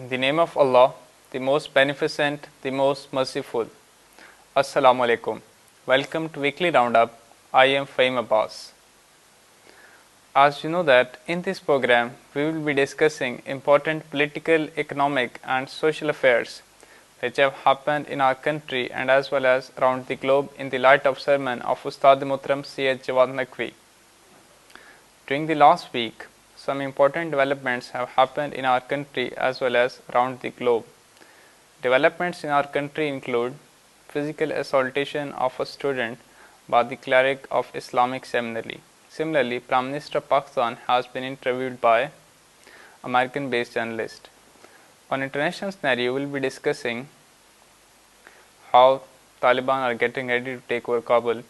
In the name of Allah, the most beneficent, the most merciful. Assalamu alaikum. Welcome to Weekly Roundup. I am Fahim Abbas. As you know that in this program we will be discussing important political, economic and social affairs which have happened in our country and as well as around the globe in the light of sermon of Ustad Muhtaram Syed Jawad Naqvi. During the last week, some important developments have happened in our country as well as around the globe. Developments in our country include physical assaultation of a student by the cleric of Islamic seminary. Similarly, Prime Minister of Pakistan has been interviewed by American-based journalist. On international scenario, we will be discussing how Taliban are getting ready to take over Kabul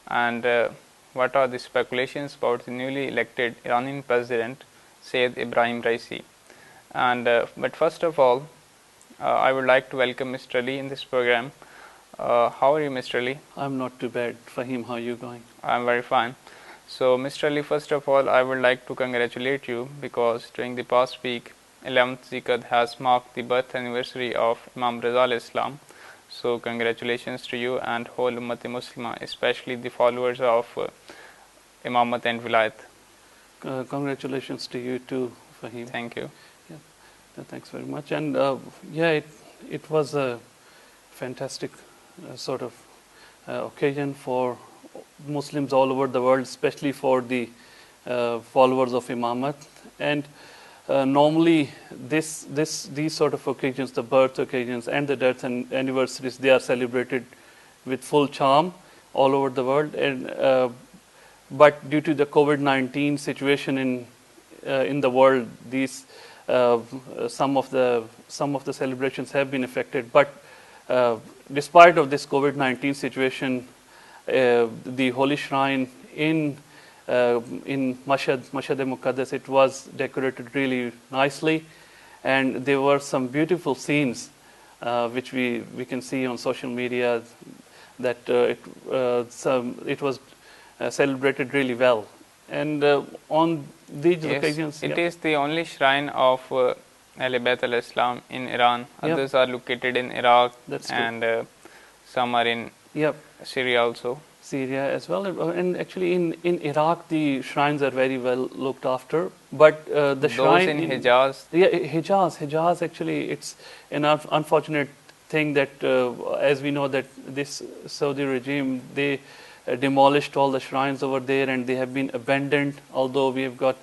and what are the speculations about the newly elected Iranian president Sayyid Ibrahim Raisi. But first of all, I would like to welcome Mr. Ali in this program. How are you, Mr. Ali? I'm not too bad. Fahim, how are you going? I'm very fine. So, Mr. Ali, first of all, I would like to congratulate you because during the past week, 11th Zikad has marked the birth anniversary of Imam Raza al-Islam. So, congratulations to you and whole Ummat-e-Muslima, especially the followers of Imamat and Vilayat. Congratulations to you too, Fahim. Thank you. Yeah, thanks very much. And it was a fantastic sort of occasion for Muslims all over the world, especially for the followers of Imamat. And normally these sort of occasions, the birth occasions and the death and anniversaries, they are celebrated with full charm all over the world. And but due to the COVID-19 situation in the world, these some of the celebrations have been affected. But despite of this COVID-19 situation, the holy shrine in Mashhad-e-Muqaddas, it was decorated really nicely, and there were some beautiful scenes which we can see on social media that it was celebrated really well. And on these occasions, it is the only shrine of Ahl Bayt al-Islam in Iran. Others are located in Iraq. That's and some are in Syria also. Syria as well, and actually in Iraq the shrines are very well looked after. But the shrine in Hijaz, Hijaz actually, it's an unfortunate thing that as we know that this Saudi regime, they demolished all the shrines over there and they have been abandoned, although we have got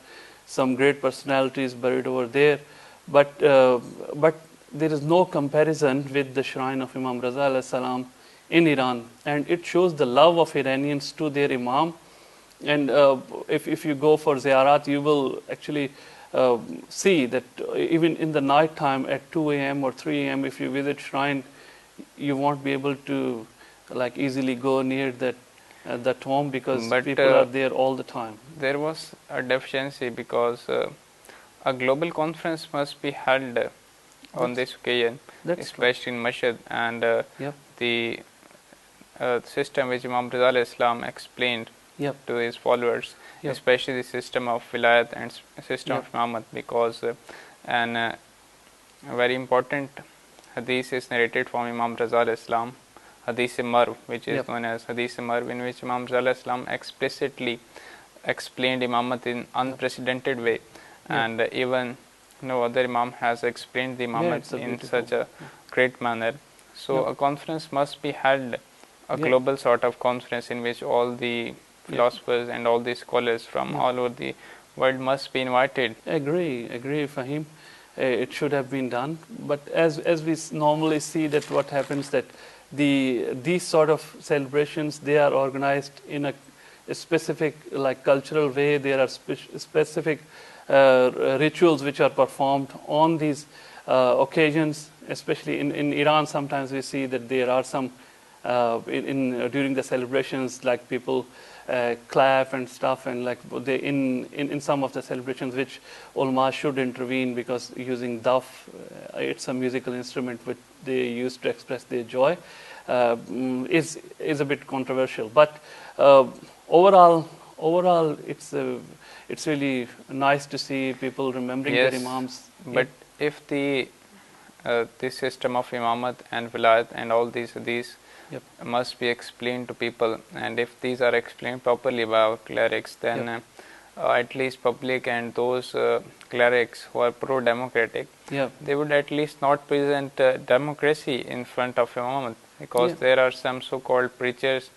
some great personalities buried over there, but there is no comparison with the shrine of Imam Raza alayhi salam in Iran, and it shows the love of Iranians to their Imam. And if you go for ziyarat, you will actually see that even in the night time at 2 a.m. or 3 a.m. if you visit shrine, you won't be able to like easily go near that tomb because people are there all the time. There was a deficiency because a global conference must be held on this occasion, especially in Mashhad, and the system which Imam Raza al-Islam explained to his followers, especially the system of Vilayat and system of Imamat, because a very important hadith is narrated from Imam Raza al-Islam, Hadith Marv, which is known as Hadith Marv, in which Imam Raza al-Islam explicitly explained Imamat in unprecedented way, and even no other Imam has explained the Imamat in such a great manner. So a conference must be held, a global sort of conference in which all the philosophers and all the scholars from all over the world must be invited. Agree, Fahim. It should have been done, but as we normally see that what happens that these sort of celebrations, they are organized in a specific like cultural way. There are specific rituals which are performed on these occasions, especially in Iran. Sometimes we see that there are some during the celebrations, like people clap and stuff, and like they in some of the celebrations which ulama should intervene because using daf, it's a musical instrument which they use to express their joy, is a bit controversial. But overall it's really nice to see people remembering their imams. But if the this system of imamat and wilayat and all these Yep. must be explained to people, and if these are explained properly by our clerics, then Yep. at least public and those clerics who are pro-democratic, Yep. they would at least not present democracy in front of imamat, because Yeah. there are some so-called preachers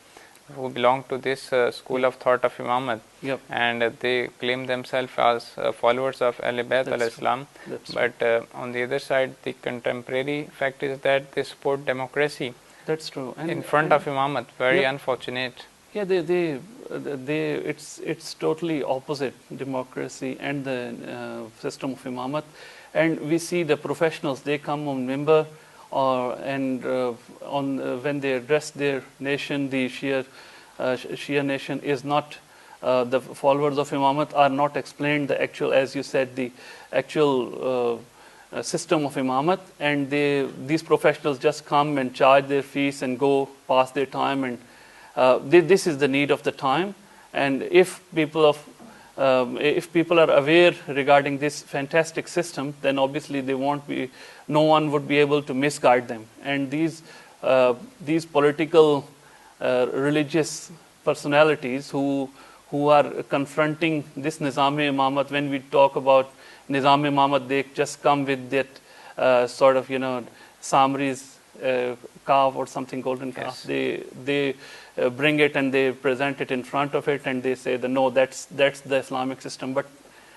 who belong to this school of thought of imamat, Yep. and they claim themselves as followers of Ahl Bayt That's al-Islam, That's but on the other side, the contemporary fact is that they support democracy That's true. in front of imamat. Very Yep. unfortunate. Yeah, it's totally opposite democracy and the system of imamat, and we see the professionals, they come on mimbar or and on when they address their nation, the Shia nation is not the followers of imamat are not explained the actual, as you said, the actual system of imamat, and these professionals just come and charge their fees and go pass their time, and this is the need of the time. And if people are aware regarding this fantastic system, then obviously no one would be able to misguide them. And these political religious personalities who are confronting this Nizam-e Imamat, when we talk about Nizam-e Imamat, they just come with that sort of, Samri's calf or something, golden calf. Yes. They bring it and they present it in front of it, and they say that no, that's the Islamic system, but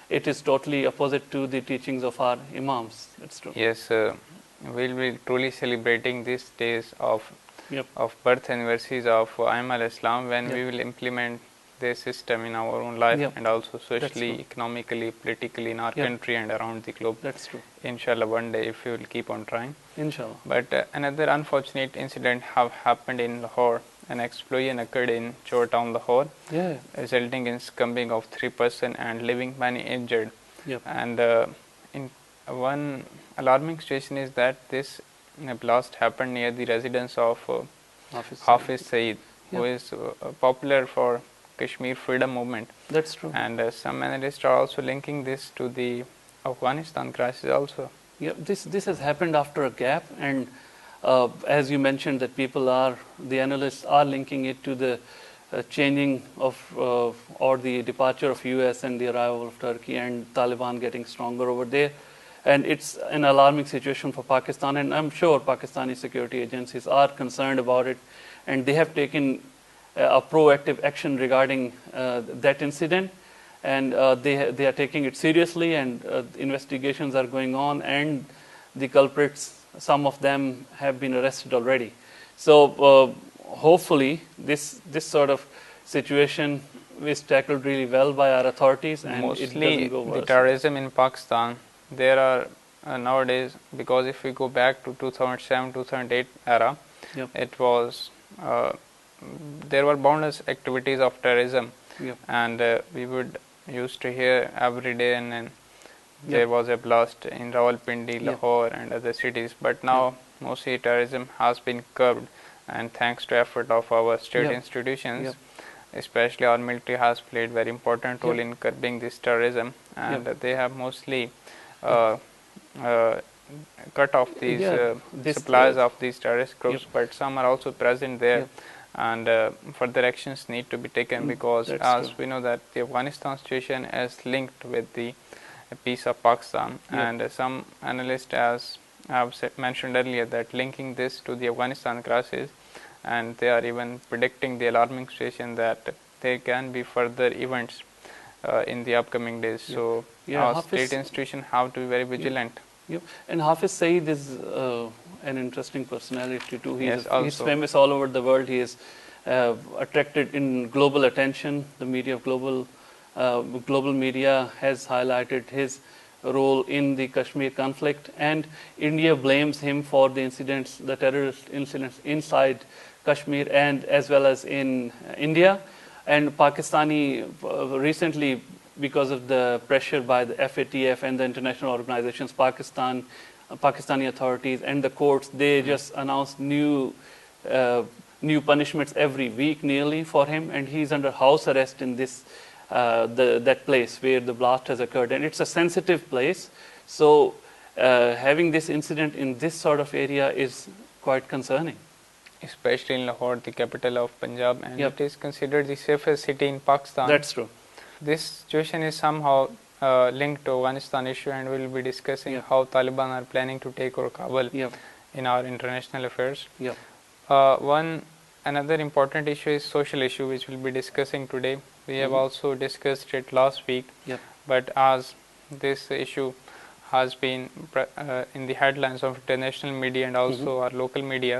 it is totally opposite to the teachings of our imams. That's true. Yes, we'll be truly celebrating these days of Yep. birth anniversaries of Aim al-Islam, when Yep. we will implement their system in our own life, Yep. and also That's socially, true. economically, politically in our Yep. country and around the globe. That's true. Inshallah, one day, if we will keep on trying. Inshallah. But another unfortunate incident have happened in Lahore. An explosion occurred in Chor Town, Lahore, Yeah. resulting in succumbing of 3 persons and leaving many injured. Yep. And in one alarming situation is that this blast happened near the residence of Hafiz Saeed, who Yeah. is popular for Kashmir freedom movement. That's true. And some analysts are also linking this to the Afghanistan crisis also. Yeah, this has happened after a gap, and as you mentioned, that the analysts are linking it to the changing of or the departure of US and the arrival of Turkey and Taliban getting stronger over there. And it's an alarming situation for Pakistan, and I'm sure Pakistani security agencies are concerned about it, and they have taken a proactive action regarding that incident, and they are taking it seriously, and investigations are going on, and the culprits, some of them have been arrested already. So hopefully this sort of situation is tackled really well by our authorities, and it Mostly doesn't go the worse. terrorism in Pakistan, there are nowadays, because if we go back to 2007-2008 era, Yep. it was there were boundless activities of terrorism, Yep. and we would used to hear every day, and then there Yep. was a blast in Rawalpindi, Yep. Lahore, and other cities. But now mostly terrorism has been curbed, and thanks to effort of our state Yep. institutions, Yep. especially our military has played very important role Yep. in curbing this terrorism, and Yep. they have mostly uh, cut off these Yeah, this, supplies of these terrorist groups, Yep. but some are also present there. Yep. And further actions need to be taken, because that's as true. we know that the Afghanistan situation is linked with the peace of Pakistan, Yep. and some analysts, as I have mentioned earlier, that linking this to the Afghanistan crisis, and they are even predicting the alarming situation that there can be further events in the upcoming days. Yep. So Yeah, our Hafiz- state institution have to be very vigilant. Yep. And Hafiz Saeed is an interesting personality too. Yes, He's also. famous all over the world. He is attracted in global attention. The media, global media has highlighted his role in the Kashmir conflict, and India blames him for the incidents, the terrorist incidents inside Kashmir and as well as in India. And Pakistani recently, because of the pressure by the FATF and the international organizations, Pakistani authorities and the courts, they just announced new punishments every week nearly for him, and he's under house arrest in this that place where the blast has occurred, and it's a sensitive place. So having this incident in this sort of area is quite concerning. Especially in Lahore, the capital of Punjab, and Yep. it is considered the safest city in Pakistan. That's true. This situation is somehow linked to Afghanistan issue, and we will be discussing Yep. how Taliban are planning to take over Kabul Yep. in our international affairs. Yep. Another important issue is social issue, which we'll be discussing today. We have Mhm. also discussed it last week, Yep. but as this issue has been in the headlines of international media and also our local media,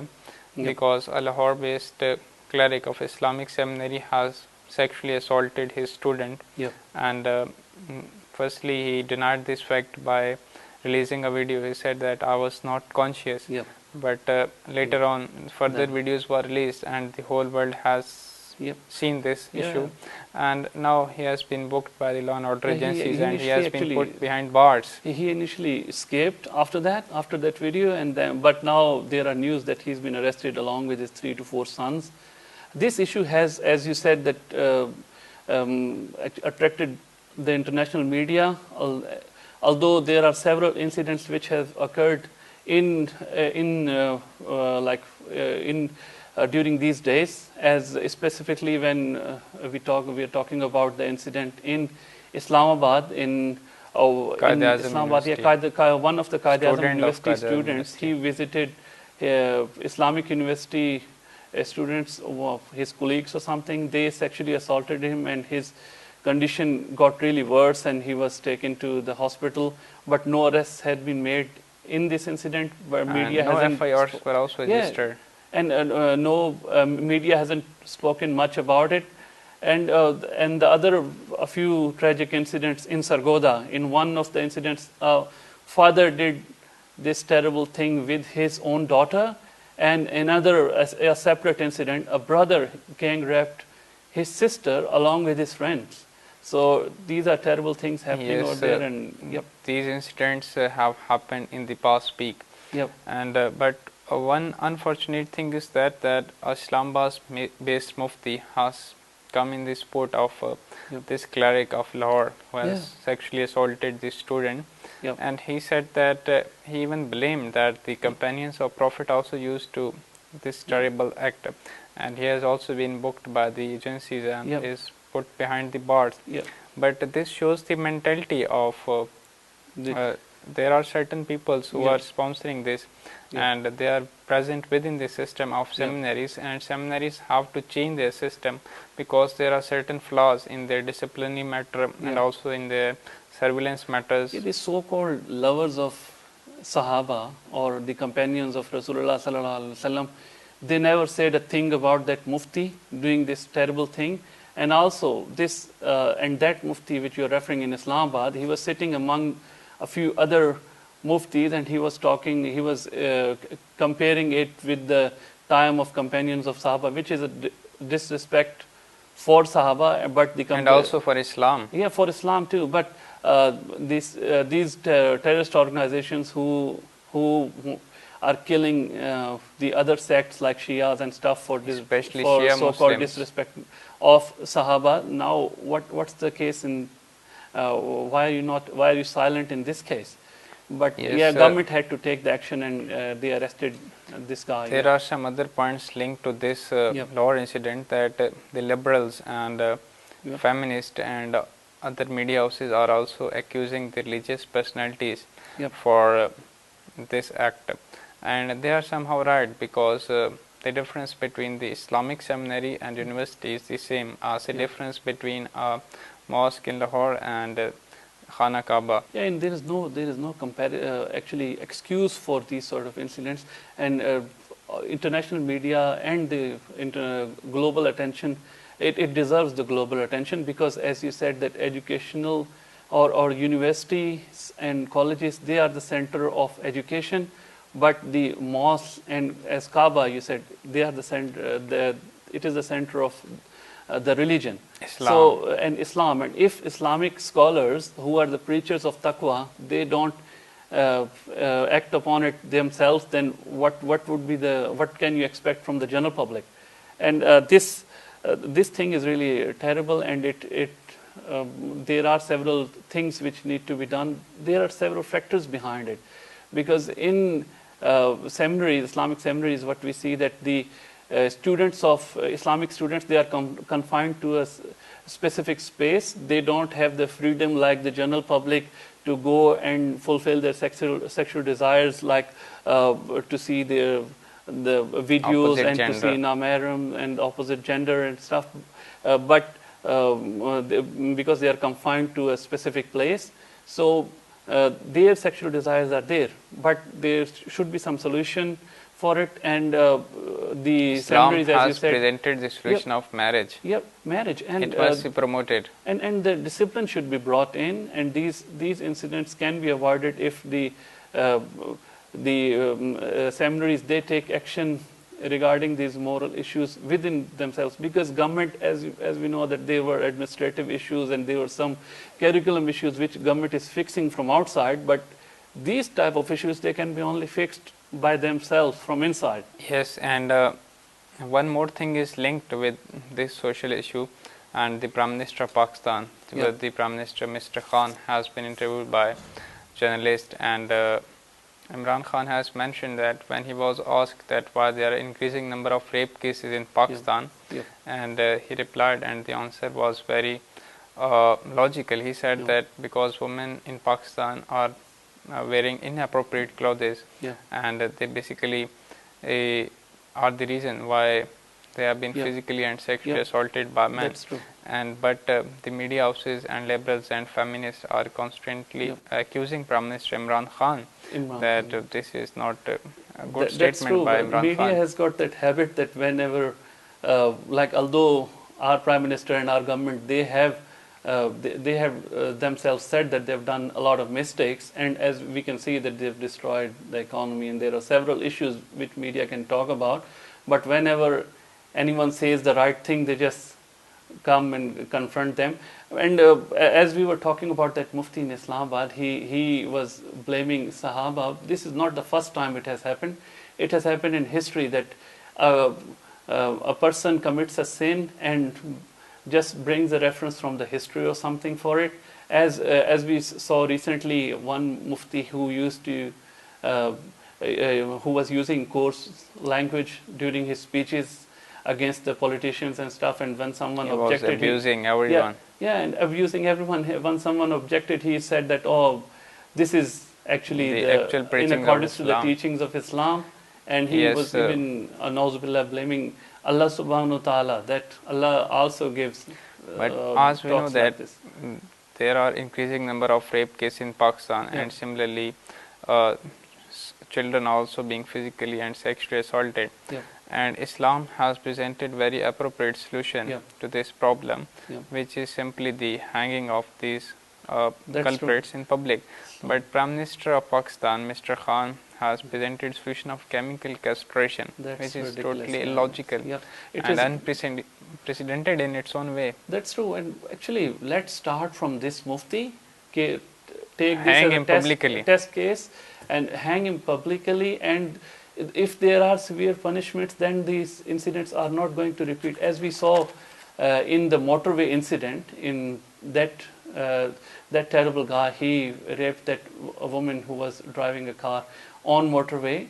Yep. because a Lahore-based cleric of Islamic seminary has sexually assaulted his student, Yep. and firstly he denied this fact by releasing a video. He said that I was not conscious, Yep. but later on further videos were released and the whole world has Yep. seen this Yeah. issue, and now he has been booked by the law and order He agencies and he initially has been actually- put behind bars. He initially escaped after that video, and then, but now there are news that he's been arrested along with his 3 to 4 sons. This issue has, as you said, that attracted the international media, although there are several incidents which have occurred during these days, as specifically when we are talking about the incident in Islamabad in Qaid-e-Azam Islamabad. University. One of the Qaid-e-Azam Student of University Qaid-e-Azam students, University. he visited Islamic University students, his colleagues or something. They sexually assaulted him, and his condition got really worse, and he was taken to the hospital. But no arrests had been made in this incident. But media And no hasn't FIRs were also Yeah. registered. and no media hasn't spoken much about it. And a few tragic incidents in Sargodha. In one of the incidents, father did this terrible thing with his own daughter, and another, a separate incident, a brother gang raped his sister along with his friends. So these are terrible things happening Yes, over there, and yep, these incidents have happened in the past week. yep, And but one unfortunate thing is that Islamabad-based Mufti has come in the support of Yep. this cleric of Lahore who has Yeah. sexually assaulted the student. yep, And he said that he even blamed that the companions of Prophet also used to this terrible act, and he has also been booked by the agencies and Yep. is put behind the bars. yep. But this shows the mentality of there are certain people who Yeah. are sponsoring this, Yeah. and they are present within the system of Yeah. seminaries, and seminaries have to change their system because there are certain flaws in their disciplinary matter and Yeah. also in their surveillance matters. These so-called lovers of Sahaba or the companions of Rasulullah sallallahu alaihi wasallam, they never said a thing about that Mufti doing this terrible thing. And also this and that Mufti which you are referring in Islamabad, he was sitting among a few other Muftis, and he was talking, he was comparing it with the time of companions of Sahaba, which is a disrespect for Sahaba, but the And also for Islam. yeah, for Islam too. But these terrorist organizations who are killing the other sects like Shias and stuff for this, Especially for Shia so-called Muslims. disrespect of Sahaba. Now, what's the case in? Why are you silent in this case? But Yes, yeah, government had to take the action, and they arrested this guy. There are some other points linked to this Yep. Lahore incident that the liberals and Yep. feminists and other media houses are also accusing the religious personalities Yep. for this act, and they are somehow right because the difference between the Islamic seminary and university is the same as the Yep. difference between a mosque in Lahore and Khana Kaaba. Yeah, and there is no actually excuse for these sort of incidents, and international media and the global attention. It deserves the global attention because, as you said, that educational or universities and colleges, they are the center of education, but the mosque and as Kaaba, you said, they are the center. It is the center of the religion. Islam. So and Islam, and if Islamic scholars who are the preachers of taqwa, they don't act upon it themselves, then what can you expect from the general public? And this thing is really terrible, and there are several things which need to be done. There are several factors behind it. because in seminaries, Islamic seminaries, what we see that the students of Islamic students, they are confined to a specific space. They don't have the freedom like the general public to go and fulfill their sexual desires, like to see the videos Opposite and gender. to see namaram and opposite gender and stuff. But because they are confined to a specific place, so their sexual desires are there. But there should be some solution for it, and the Islam seminaries, as you has said, presented the solution of marriage. Yep, marriage, and It must be promoted. and the discipline should be brought in, and these incidents can be avoided if the seminaries, they take action regarding these moral issues within themselves, because government, as we know, that there were administrative issues and there were some curriculum issues which government is fixing from outside, but these type of issues, they can be only fixed by themselves from inside. Yes, and one more thing is linked with this social issue, and the Prime Minister of Pakistan, Yeah. the Prime Minister Mr. Khan has been interviewed by journalists, and Imran Khan has mentioned that when he was asked that why there are increasing number of rape cases in Pakistan, Yeah. and he replied, and the answer was very logical. He said Yeah. that because women in Pakistan are wearing inappropriate clothes, Yeah. and they basically are the reason why they have been Yeah. physically and sexually Yeah. assaulted by men. That's true. And but the media houses and liberals and feminists are constantly Yeah. accusing Prime Minister Imran Khan Imran that Khan. this is not a good That's statement true. by But Imran media Khan. has got that habit that whenever, like, although our prime minister and our government, they have themselves said that they've done a lot of mistakes, and as we can see that they've destroyed the economy, and there are several issues which media can talk about. But whenever anyone says the right thing, they just come and confront them. And as we were talking about that Mufti in Islamabad, he was blaming Sahaba. This is not the first time it has happened. It has happened in history that a person commits a sin and just brings a reference from the history or something for it. As we saw recently, one Mufti who used to who was using coarse language during his speeches against the politicians and stuff, and when someone He was objected, abusing everyone. yeah, and abusing everyone. When someone objected, he said that, oh, this is actually The actual in preachings of accordance to the Islam. teachings of Islam, and he Yes, was even Nauzubillah blaming Allah subhanahu wa ta'ala, that Allah also gives But as we know talks like that this. there are increasing number of rape cases in Pakistan, Yeah. and similarly children also being physically and sexually assaulted. Yeah. And Islam has presented very appropriate solution Yeah. to this problem, Yeah. which is simply the hanging of these That's culprits in public. But Prime Minister of Pakistan, Mr. Khan, has presented solution of chemical castration, That's which is ridiculous, totally yeah. illogical Yeah, it and is. unprecedented in its own way. That's true. And actually, let's start from this Mufti. Take this Hang as a him publicly. test case and hang him publicly. And if there are severe punishments, then these incidents are not going to repeat. As we saw in the motorway incident, in that terrible guy, he raped a woman who was driving a car on motorway.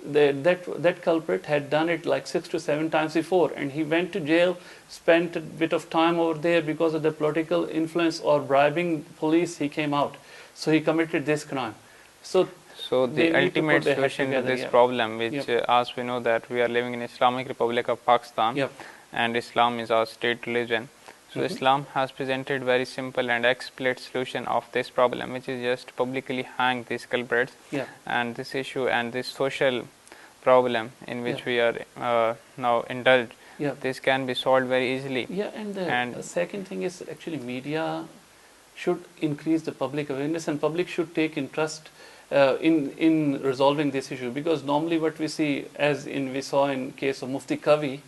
That culprit had done it like 6 to 7 times before, and he went to jail, spent a bit of time over there because of the political influence or bribing police. He came out, so he committed this crime. So So they the need to ultimate put their head solution to together, this yeah. problem, which Yep. as we know that we are living in Islamic Republic of Pakistan, Yep. and Islam is our state religion. So Mhm. Islam has presented very simple and explicit solution of this problem, which is just publicly hang these culprits. Yeah. And this issue and this social problem in which Yeah. we are now indulged, Yeah. this can be solved very easily. Yeah, and the And- second thing is actually media should increase the public awareness, and public should take interest in resolving this issue, because normally what we see, as we saw in case of Mufti Kavi,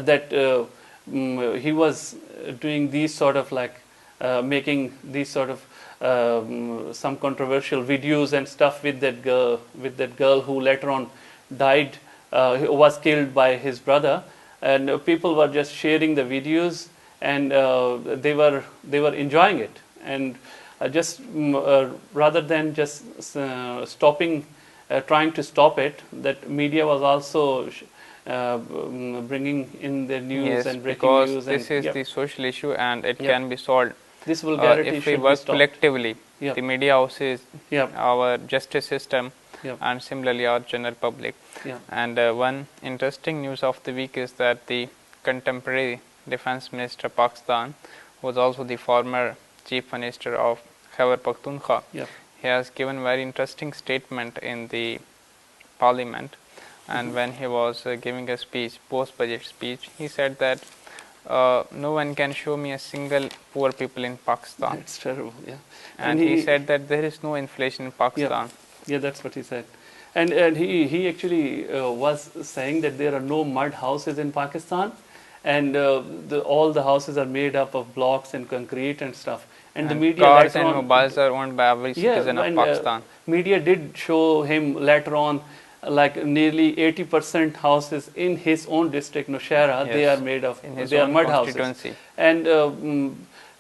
that he was doing these sort of like making these sort of some controversial videos and stuff with that girl who later on died, was killed by his brother, and people were just sharing the videos, and they were enjoying it, and just rather than just stopping trying to stop it, that media was also bringing in the news Yes, and breaking because news. this And is the social issue and it Yep. can be solved this vulgarity if we should be work stopped. collectively. Yep. The media houses, Yep. our justice system, Yep. and similarly our general public. Yep. And one interesting news of the week is that the contemporary defense minister of Pakistan, who was also the former chief minister of Khyber Pakhtunkhwa, Yep. he has given very interesting statement in the parliament. And when he was giving a speech, post-budget speech, he said that no one can show me a single poor people in Pakistan. It's terrible, yeah. And he said that there is no inflation in Pakistan. Yeah, that's what he said. And he actually was saying that there are no mud houses in Pakistan, and all the houses are made up of blocks and concrete and stuff. And the media cars later and on, mobiles are owned by every citizen of and, Pakistan. Media did show him later on, like nearly 80% houses in his own district, Nowshera, they are made of, they are mud houses. And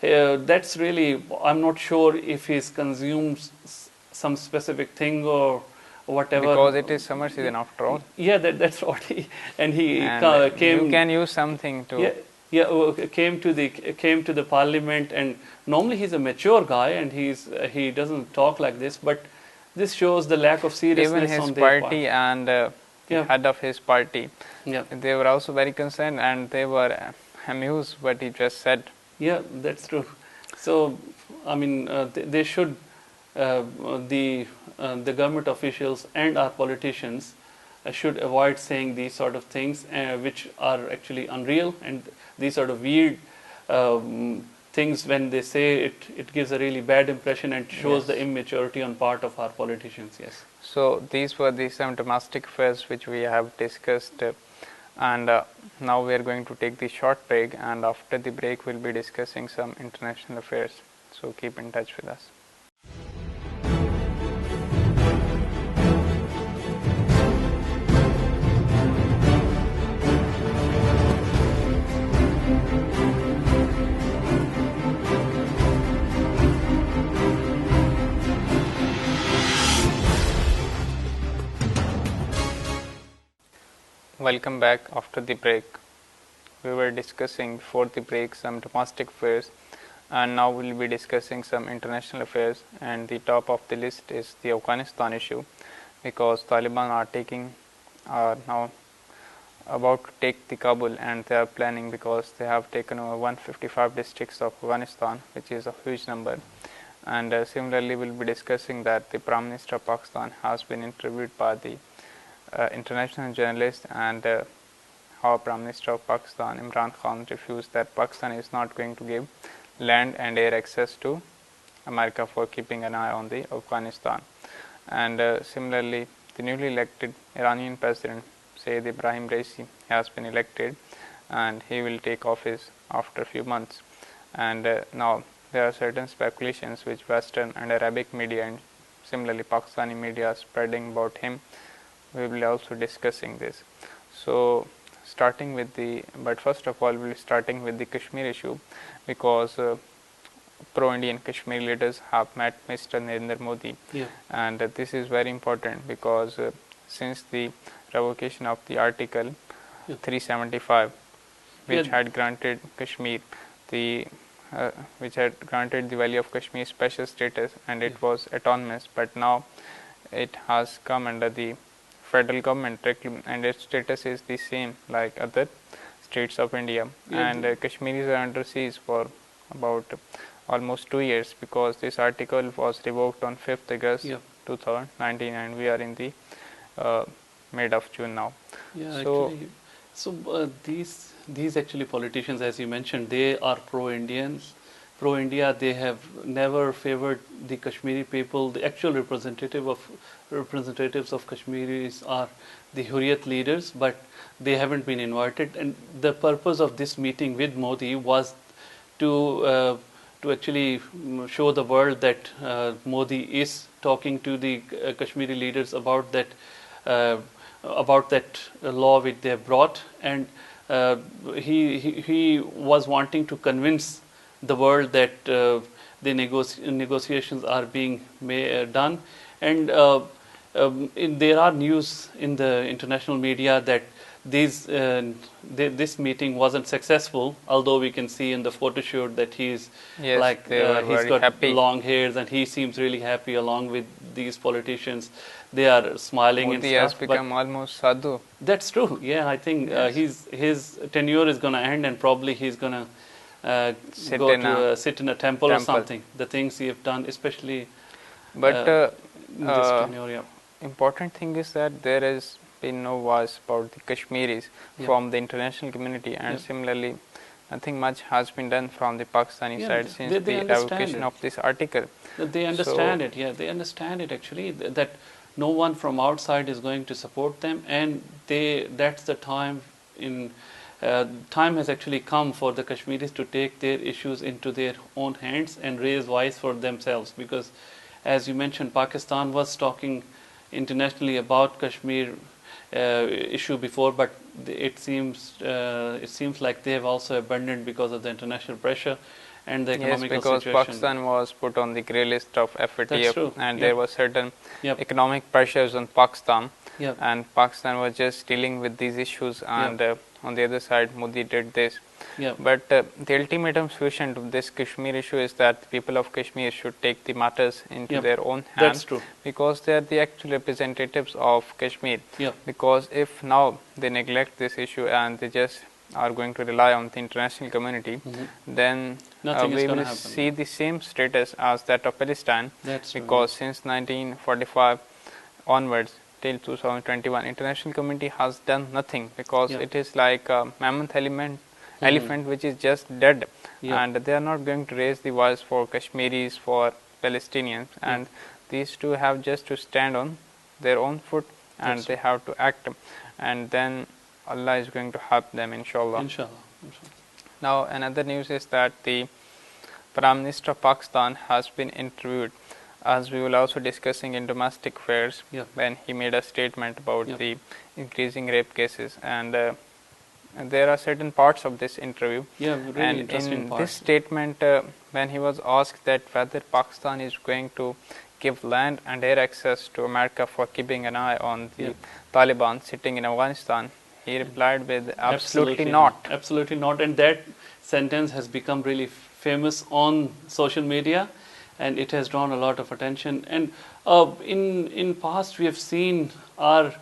that's really, I'm not sure if he's consumed some specific thing or whatever. Because it is summer season after all. Yeah, that's what he, and he and came. You can use something to. Came to the parliament, and normally he's a mature guy and he doesn't talk like this, but this shows the lack of seriousness. Even his on their party part. and head of his party, they were also very concerned and they were amused what he just said. Yeah, that's true. So, I mean, they should, the government officials and our politicians should avoid saying these sort of things, which are actually unreal, and these sort of weird things. When they say it, it gives a really bad impression and shows the immaturity on part of our politicians. Yes. So these were the some domestic affairs which we have discussed, and now we are going to take the short break, and after the break we'll be discussing some international affairs. So keep in touch with us. Welcome back after the break. We were discussing before the break some domestic affairs, and now we'll be discussing some international affairs, and the top of the list is the Afghanistan issue, because Taliban are now about to take the Kabul, and they are planning, because they have taken over 155 districts of Afghanistan, which is a huge number. And similarly we'll be discussing that the Prime Minister of Pakistan has been interviewed by the international journalist, and how Prime Minister of Pakistan Imran Khan refused that Pakistan is not going to give land and air access to America for keeping an eye on the Afghanistan. And similarly the newly elected Iranian president Sayyid Ibrahim Raisi has been elected, and he will take office after a few months. And now there are certain speculations which Western and Arabic media and similarly Pakistani media are spreading about him. We will also discussing this. So starting with but first of all we'll be starting with the Kashmir issue, because pro-Indian Kashmir leaders have met Mr. Narendra Modi, and this is very important, because since the revocation of the Article 375, which had granted Kashmir which had granted the Valley of Kashmir special status, and it was autonomous, but now it has come under the federal government directly, and its status is the same like other states of India. And Kashmiris are under siege for about almost 2 years, because this article was revoked on 5th August 2019, and we are in the mid of June now. These actually politicians, as you mentioned, they are pro-Indians, pro-India. They have never favored the Kashmiri people. The actual representatives of Kashmiris are the Hurriyat leaders, but they haven't been invited. And the purpose of this meeting with Modi was to actually show the world that Modi is talking to the Kashmiri leaders about that law which they have brought, and he was wanting to convince the world that the negotiations are being done, and there are news in the international media that this meeting wasn't successful, although we can see in the photo shoot that he's Yes, they were he's very got happy. long hairs and he seems really happy along with these politicians. They are smiling Modi and has stuff. become almost sadhu. That's true. Yeah, I think Yes. his tenure is going to end, and probably he's going to Sit go in to a sit in a temple or temple. something. The things he have done, especially But in this tenure. Yeah. important thing is that there has been no voice about the Kashmiris Yeah. from the international community, and Yeah. similarly, nothing much has been done from the Pakistani Yeah, side since they the understand revocation it. of this article. They understand it. Yeah, they understand it actually that no one from outside is going to support them, and that's the time in. Time has actually come for the Kashmiris to take their issues into their own hands and raise voice for themselves, because as you mentioned, Pakistan was talking internationally about Kashmir issue before, but it seems like they have also abandoned because of the international pressure and the Yes, economical because situation. Pakistan was put on the grey list of That's FATF, true. and Yep. there were certain Yep. economic pressures on Pakistan, Yep. and Pakistan was just dealing with these issues, and on the other side, Modi did this. Yep. But the ultimate solution to this Kashmir issue is that the people of Kashmir should take the matters into Yep. their own That's hands, true. because they are the actual representatives of Kashmir. Yep. Because if now they neglect this issue and they just are going to rely on the international community, then Nothing is we gonna will happen. see the same status as that of Palestine, That's true. because since 1945 onwards till 2021, international community has done nothing, because Yeah. it is like a mammoth elephant which is just dead, Yeah. and they are not going to raise the voice for Kashmiris, for Palestinians, and these two have just to stand on their own foot, and That's they have to act, and then Allah is going to help them, inshallah. Inshallah. Now, another news is that the Prime Minister of Pakistan has been interviewed, as we will also discussing in domestic affairs, Yeah. when he made a statement about Yeah. the increasing rape cases, and there are certain parts of this interview. Yeah, really And interesting in part. this statement, when he was asked that whether Pakistan is going to give land and air access to America for keeping an eye on the Taliban sitting in Afghanistan, he replied with absolutely not. Absolutely not. And that sentence has become really famous on social media, and it has drawn a lot of attention. And in past, we have seen our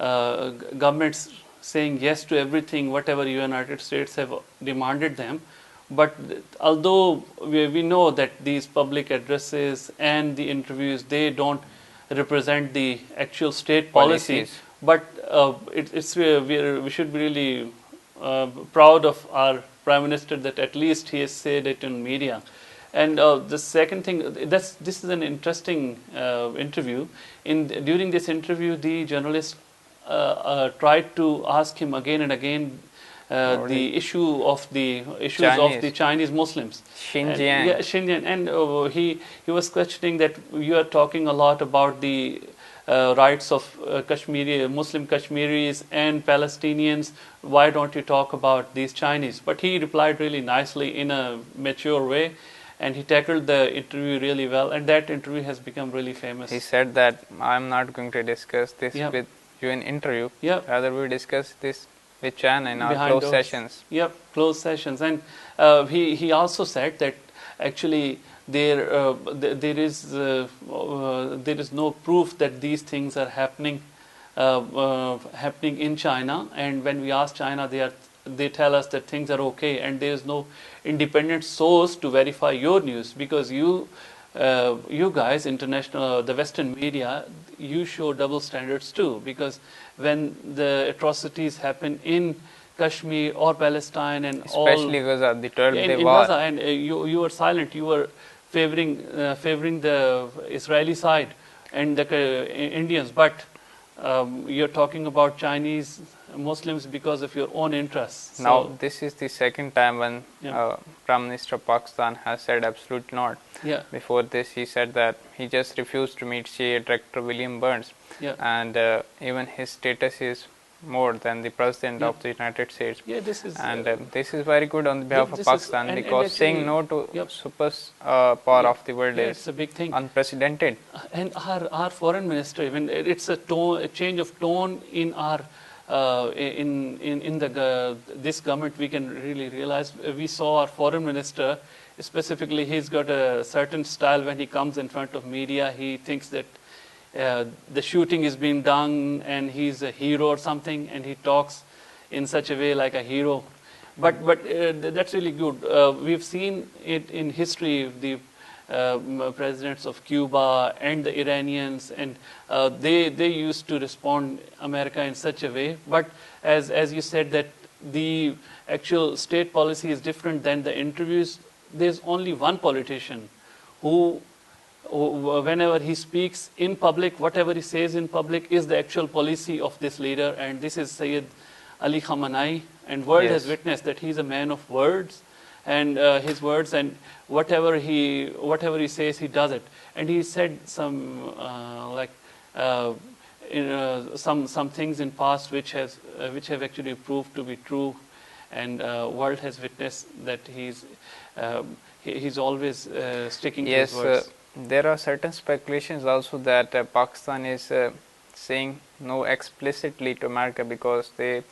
governments saying yes to everything, whatever United States have demanded them. But although we know that these public addresses and the interviews, they don't represent the actual state policy, Policies. but we should be really proud of our Prime Minister that at least he has said it in media. And the second thing, this is an interesting interview. During this interview, the journalist tried to ask him again and again the issues of the Chinese Muslims, Xinjiang. Xinjiang, and he was questioning that you are talking a lot about the rights of Muslim Kashmiris and Palestinians. Why don't you talk about these Chinese? But he replied really nicely in a mature way, and he tackled the interview really well, and that interview has become really famous. He said that I'm not going to discuss this Yep. with you in interview. Yep. Rather, we discuss this with Chan in our Behind closed doors. sessions. Yep, closed sessions. And he also said that actually there is no proof that these things are happening in China. And when we ask China, they tell us that things are okay, and there is no independent source to verify your news, because you guys, international, the Western media, you show double standards too. Because when the atrocities happen in Kashmir or Palestine and Especially Gaza, the 12-day in war. Gaza, and you were silent. You were favoring the Israeli side and the Indians, but you're talking about Chinese Muslims because of your own interests. Now, this is the second time when Yeah. Prime Minister of Pakistan has said absolutely not. Yeah. Before this, he said that he just refused to meet CIA Director William Burns, Yeah. and even his status is more than the President Yep. of the United States. Yeah, this is And this is very good on behalf of this is, Pakistan, and because actually, saying no to yep, super power yeah, of the world yeah, is it's a big thing. unprecedented. And our foreign minister, even it's a change of tone in our in the this government. We can really realize. We saw our foreign minister, specifically, he's got a certain style when he comes in front of media. He thinks that the shooting is being done and he's a hero or something, and he talks in such a way like a hero. But that's really good. We've seen it in history. The presidents of Cuba and the Iranians, and they used to respond America in such a way. But as you said, that the actual state policy is different than the interviews. There's only one politician who whenever he speaks in public, whatever he says in public is the actual policy of this leader, and this is Sayyid Ali Khamenei. And world has Yes. witnessed that he's a man of words, and his words, and whatever he says, he does it. And he said some some things in past which have actually proved to be true, and world has witnessed that he's always sticking to Yes, his words. there are certain speculations also that Pakistan is saying no explicitly to America because they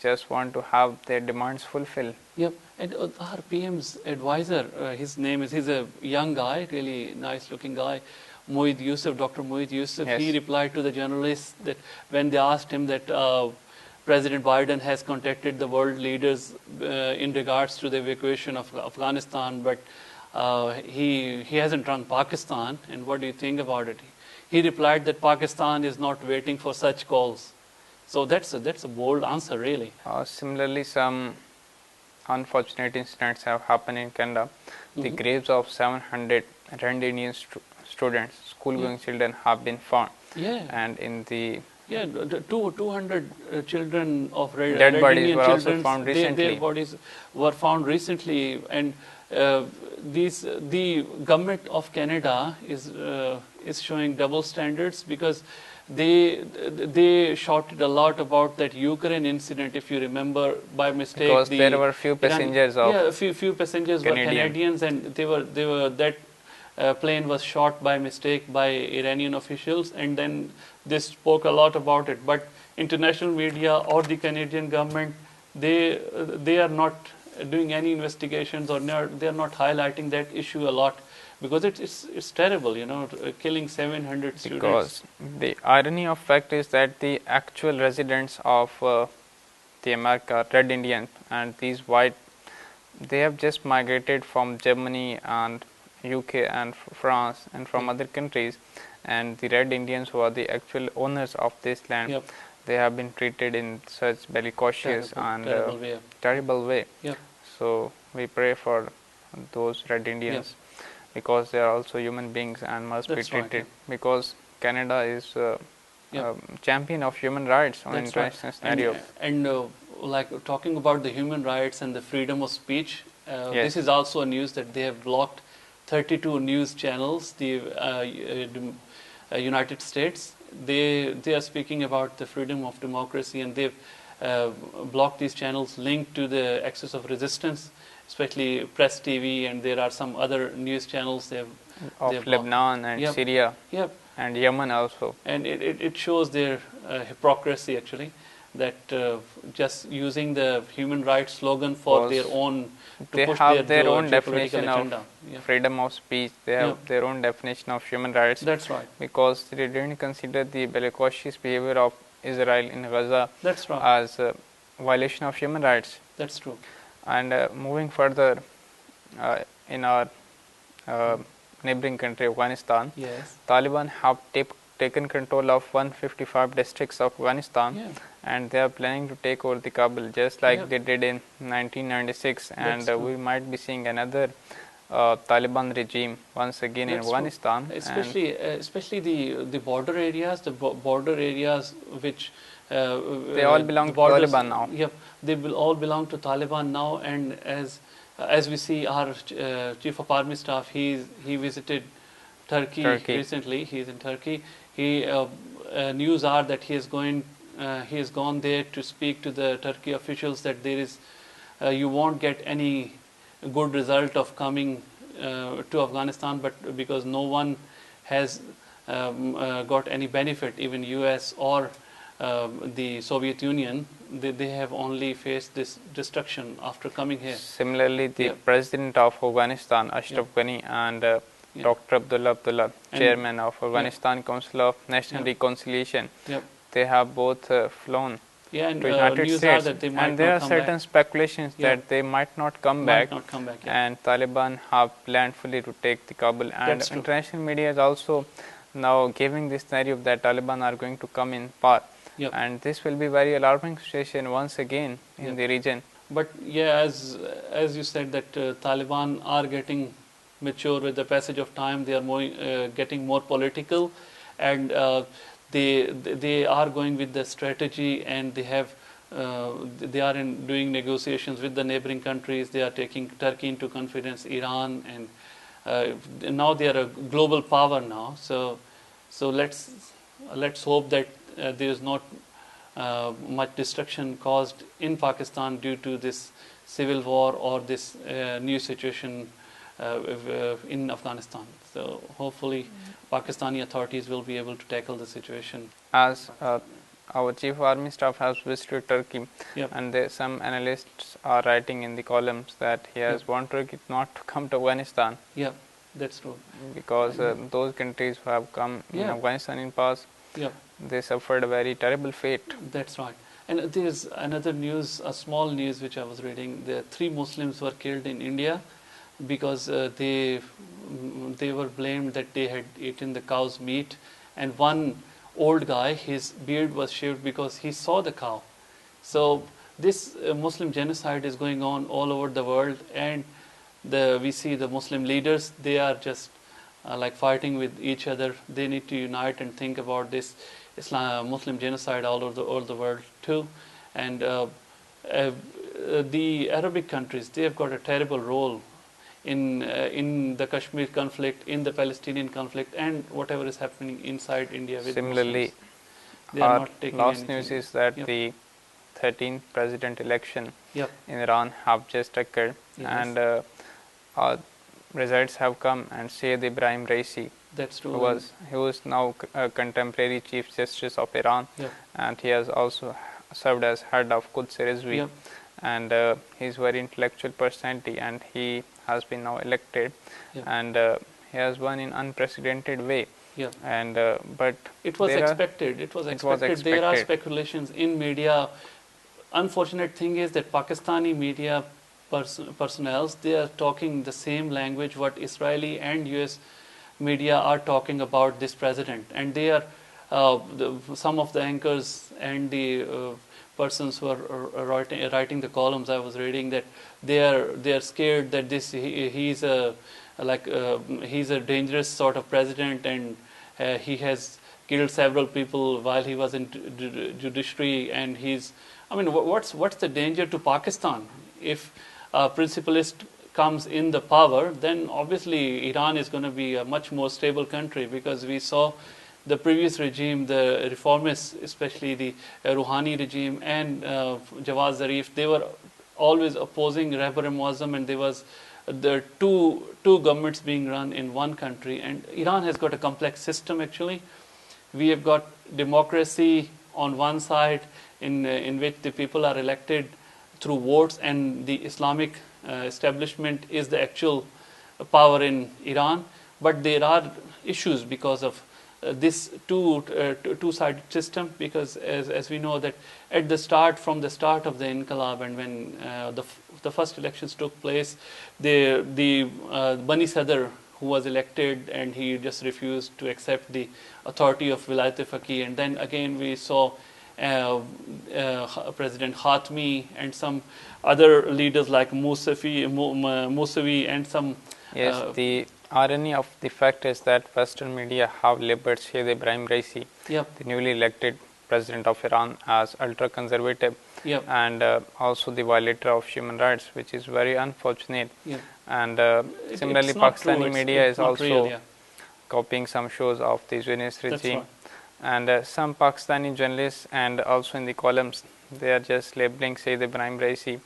just want to have their demands fulfilled. Yep, and our PM's advisor, he's a young guy, really nice looking guy, Moeed Yusuf, Dr. Moeed Yusuf. Yes. He replied to the journalists that when they asked him that President Biden has contacted the world leaders in regards to the evacuation of Afghanistan, but he hasn't rung Pakistan, and what do you think about it? He replied that Pakistan is not waiting for such calls. So that's a bold answer, really. Similarly, some unfortunate incidents have happened in Canada. The graves of 700 Red Indian students, school-going children, have been found. Yeah. And in the 200 children of Red dead bodies Indian were also children, found recently. their bodies were found recently, and the government of Canada is showing double standards, because they shouted a lot about that Ukraine incident, if you remember, by mistake. Because there were few passengers a few passengers Canadian. were Canadians, and they were that plane was shot by mistake by Iranian officials, and then they spoke a lot about it. But international media or the Canadian government, they are not doing any investigations, or they are not highlighting that issue a lot, because it's terrible, killing 700 students. Because the irony of fact is that the actual residents of the America, Red Indian, and these white, they have just migrated from Germany and UK and France and from other countries, and the Red Indians, who are the actual owners of this land, Yep. they have been treated in such bellicose and terrible way. Yep. So we pray for those Red Indians, because they are also human beings and must That's be treated. right, Because Canada is champion of human rights on That's international right. scenario. And like talking about the human rights and the freedom of speech, Yes. this is also a news that they have blocked 32 news channels. The United States, they are speaking about the freedom of democracy, and they've blocked these channels linked to the axis of resistance, especially Press TV, and there are some other news channels they've Lebanon and Yep. Syria Yep. and Yemen also. And it shows their hypocrisy, actually, that just using the human rights slogan for their own, to They push have their own geopolitical definition agenda. of freedom of speech. They have their own definition of human rights. That's right. Because they didn't consider the bellicose behavior of Israel in Gaza That's right. as a violation of human rights. That's true. And moving further, in our neighboring country Afghanistan, Yes. Taliban have taken control of 155 districts of Afghanistan, Yeah. and they are planning to take over the Kabul, just like Yeah. they did in 1996. And That's true. we might be seeing another Taliban regime once again in That's true. Afghanistan. Especially the border areas, which They all belong to borders- Taliban now. Yep, they will all belong to Taliban now. And as we see, our chief of army staff, he visited Turkey recently. He's in Turkey. News are that he is going he has gone there to speak to the Turkey officials that there is, you won't get any good result of coming to Afghanistan, but because no one has got any benefit, even US or the Soviet Union, they have only faced this destruction after coming here. Similarly, the President of Afghanistan, Ashraf Ghani, and Dr. Abdullah, Chairman of Afghanistan Council of National Reconciliation, they have both flown and to United news States, are that they might and there not are come certain back. speculations that they might not come back, and Taliban have planned fully to take the Kabul, and international media is also now giving this narrative that Taliban are going to come in power, and this will be very alarming situation once again in the region. But as you said that Taliban are getting mature with the passage of time. They are more getting more political, and they are going with the strategy, and they have they are doing negotiations with the neighboring countries. They are taking Turkey into confidence, Iran, and now they are a global power now. So let's hope that there is not much destruction caused in Pakistan due to this civil war or this new situation in Afghanistan. So hopefully Pakistani authorities will be able to tackle the situation. As our Chief Army Staff has visited Turkey, and some analysts are writing in the columns that he has warned Turkey not to come to Afghanistan. Yeah, that's true. Because those countries who have come in Afghanistan in past, they suffered a very terrible fate. That's right. And there's another news, a small news which I was reading. The 3 Muslims were killed in India because they were blamed that they had eaten the cow's meat, and one old guy, his beard was shaved because he saw the cow. So this Muslim genocide is going on all over the world, and we see the Muslim leaders, they are just like fighting with each other. They need to unite and think about this Muslim genocide all over the world too. And the Arabic countries, they have got a terrible role in the Kashmir conflict, in the Palestinian conflict, and whatever is happening inside India with Similarly, Muslims. Our last news is that the 13th president election in Iran have just occurred, and results have come, and Sayyid Ibrahim Raisi, that's true, who is now a contemporary Chief Justice of Iran, and he has also served as head of Quds Rizvi, and he is very intellectual personality, and he has been now elected, and he has won in unprecedented way. And but it was expected. It was expected. There are speculations in media. Unfortunate thing is that Pakistani media personnel, they are talking the same language what Israeli and US media are talking about this president, and they are some of the anchors and the persons who are writing the columns. I was reading that they are scared that he's a dangerous sort of president, and he has killed several people while he was in judiciary, and what's the danger to Pakistan if a principalist comes in the power? Then obviously Iran is going to be a much more stable country, because we saw the previous regime, the reformists, especially the Rouhani regime and Jawad Zarif, they were always opposing Rahbar-e-Muazzam, and there was the two governments being run in one country. And Iran has got a complex system actually. We have got democracy on one side in which the people are elected through votes, and the Islamic establishment is the actual power in Iran. But there are issues because of this two-sided system, because as we know that from the start of the Inqilab, and when the first elections took place, the Bani Sadr, who was elected, and he just refused to accept the authority of Wilayat-e-Faqih, and then again we saw President Khatmi and some other leaders like Mousavi and some. Yes, the irony of the fact is that Western media have labeled Sayyid Ibrahim Raisi, the newly elected president of Iran, as ultra-conservative and also the violator of human rights, which is very unfortunate. And similarly, Pakistani media is also copying some shows of the Zionist regime, And some Pakistani journalists and also in the columns, they are just labeling Sayyid Ibrahim Raisi.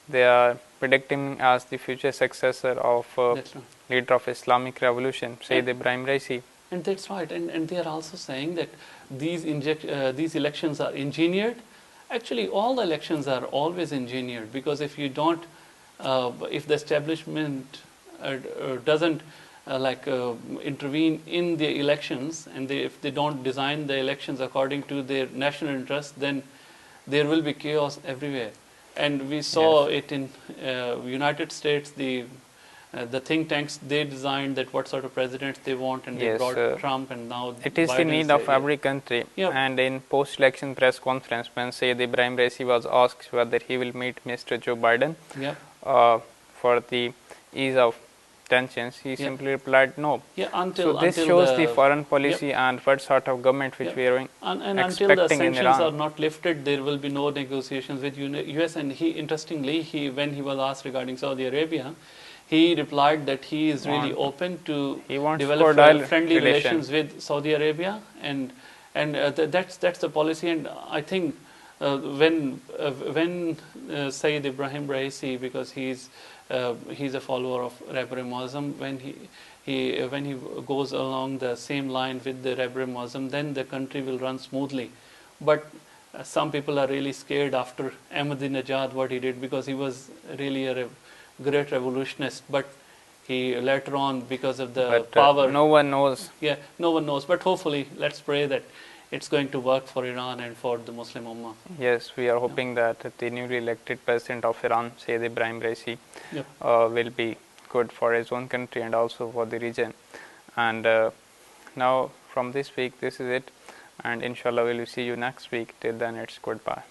They are predicting as the future successor of That's right. leader of Islamic Revolution, Sayyid Ibrahim Raisi. And that's right. And they are also saying that these elections are engineered. Actually, all the elections are always engineered, because if you don't, if the establishment doesn't intervene in the elections, and if they don't design the elections according to their national interests, then there will be chaos everywhere. And we saw Yes. it in United States. The think tanks, they designed that what sort of president they want, and they Yes, brought Trump, and now it is the Biden need of there. every country. Yeah. And in post-election press conference, when Sayyid Ibrahim Raisi was asked whether he will meet Mr. Joe Biden Yeah. For the ease of tensions, he simply replied no. Yeah, So this shows the foreign policy and what sort of government which we are and until the expecting in sanctions Iran. are not lifted, there will be no negotiations with US. And he, interestingly, when he was asked regarding Saudi Arabia, he replied that he is really open to He wants develop cordial friendly relations. relations with Saudi Arabia, and that's the policy. And I think when Sayyid Ibrahim Raisi, because he's a follower of Rabbinism, when he goes along the same line with the Rabbinism, then the country will run smoothly. But some people are really scared after Ahmadinejad, what he did, because he was really a great revolutionist, but he later on, because of the power, no one knows. Yeah, no one knows. But hopefully, let's pray that it's going to work for Iran and for the Muslim Ummah. Yes, we are hoping that the newly elected president of Iran, Sayyid Ibrahim Raisi, will be good for his own country and also for the region. And now from this week, this is it. And inshallah, we will see you next week. Till then, it's goodbye.